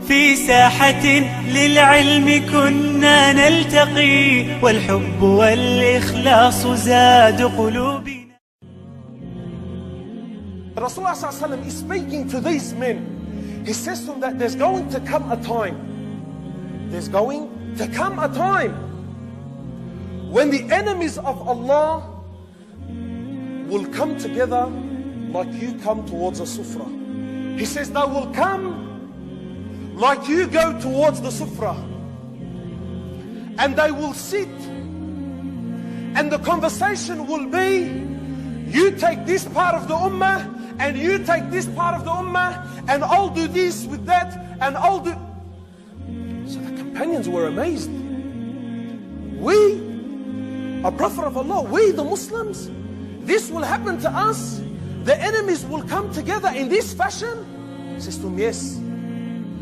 في ساحة للعلم كنا نلتقي، والحب والإخلاص زاد قلوبنا. Rasulullah ﷺ is speaking to these men. He says to them that there's going to come a time. There's going to come a time when the enemies of Allah will come together like you come towards a sufra. He says they will come like you go towards the sufra, and they will sit, and the conversation will be, you take this part of the ummah and you take this part of the ummah, and I'll do this with that, and I'll do. So the companions were amazed. We, a prophet of Allah, we the Muslims, this will happen to us? The enemies will come together in this fashion? He says to him, yes.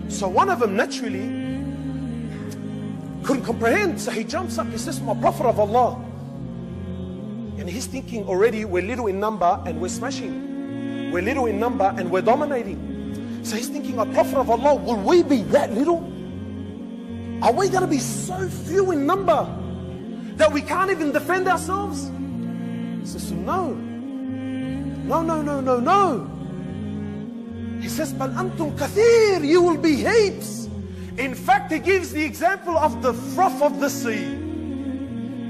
So one of them naturally couldn't comprehend, so he jumps up, he says to my prophet of Allah, and he's thinking already we're little in number and we're smashing. We're little in number and we're dominating. So he's thinking, a prophet of Allah, will we be that little? Are we going to be so few in number that we can't even defend ourselves? He says, no. No. He says, bal antum kathir, you will be heaps. In fact, he gives the example of the froth of the sea.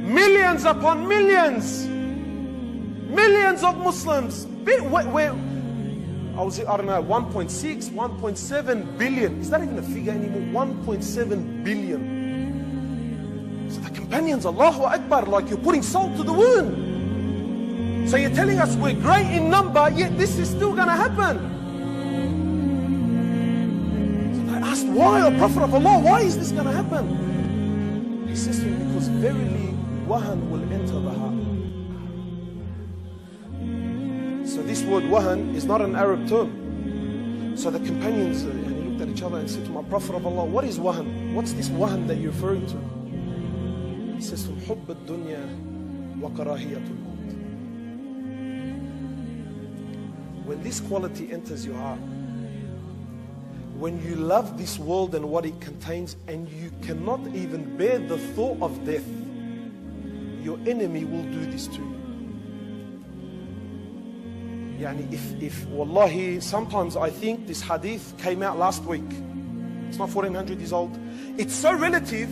Millions upon millions. Millions of Muslims. I don't know, 1.6, 1.7 billion. Is that even a figure anymore? 1.7 billion. So the companions, Allahu Akbar, like you're putting salt to the wound. So you're telling us we're great in number, yet this is still going to happen. So they asked, why, O Prophet of Allah, why is this going to happen? He says to them, because verily wahan will enter the heart. So this word wahan is not an Arab term. So the companions looked at each other and said to my Prophet of Allah, what is wahan? What's this wahan that you're referring to? He says to him, hubb ad-dunya wa karahiyatul maut. When this quality enters your heart, when you love this world and what it contains, and you cannot even bear the thought of death, your enemy will do this to you. Yani if wallahi, sometimes I think this hadith came out last week. It's not 1400 years old. It's so relative.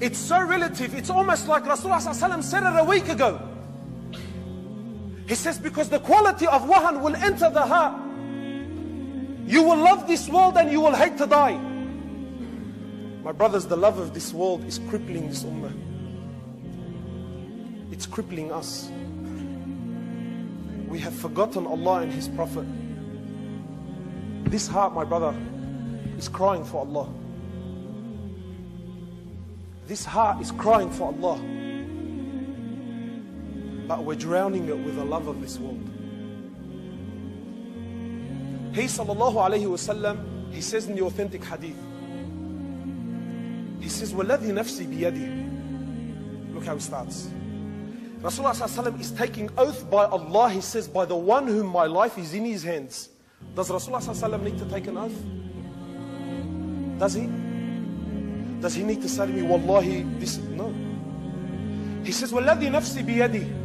It's so relative. It's almost like Rasulullah ﷺ said it a week ago. He says, because the quality of wahan will enter the heart. You will love this world and you will hate to die. My brothers, the love of this world is crippling this ummah. It's crippling us. We have forgotten Allah and His Prophet. This heart, my brother, is crying for Allah. This heart is crying for Allah. But we're drowning it with the love of this world. He sallallahu alayhi wa sallam, he says in the authentic hadith, he says, وَالَّذِي نَفْسِي بِيَدِهِ. Look how it starts. Rasulullah ﷺ is taking oath by Allah. He says, by the one whom my life is in his hands. Does Rasulullah ﷺ need to take an oath? Does he? Does he need to say to me, wallahi, this? No. He says, وَالَّذِي نَفْسِي بِيَدِهِ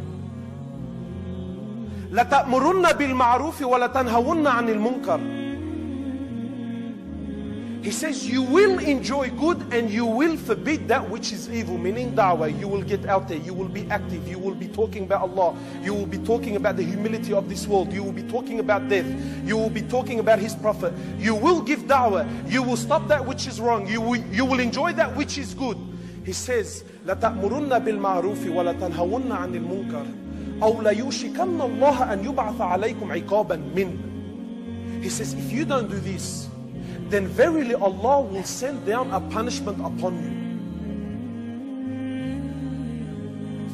لَتَأْمُرُنَّ بِالْمَعْرُوفِ وَلَتَنْهَوُنَّ عَنِ الْمُنْكَرِ. He says, you will enjoy good and you will forbid that which is evil, meaning da'wah. You will get out there, you will be active, you will be talking about Allah, you will be talking about the humility of this world, you will be talking about death, you will be talking about His Prophet, you will give da'wah, you will stop that which is wrong, you will enjoy that which is good. He says, لَتَأْمُرُنَّ بِالْمَعْرُوفِ وَلَتَنْهَوُنَّ عَنِ الْمُنْكَرِ أَوْ لَيُوشِكَنَّ اللَّهَ أَنْ يُبْعَثَ عَلَيْكُمْ عِقَابًا مِّنْ. He says, if you don't do this, then verily Allah will send down a punishment upon you.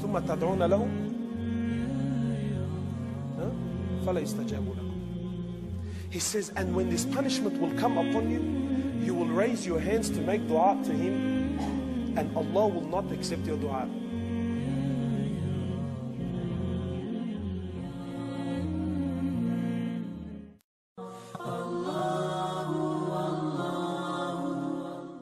ثم تدعون له فلا يستجاب لكم. He says, and when this punishment will come upon you, you will raise your hands to make dua to Him, and Allah will not accept your dua.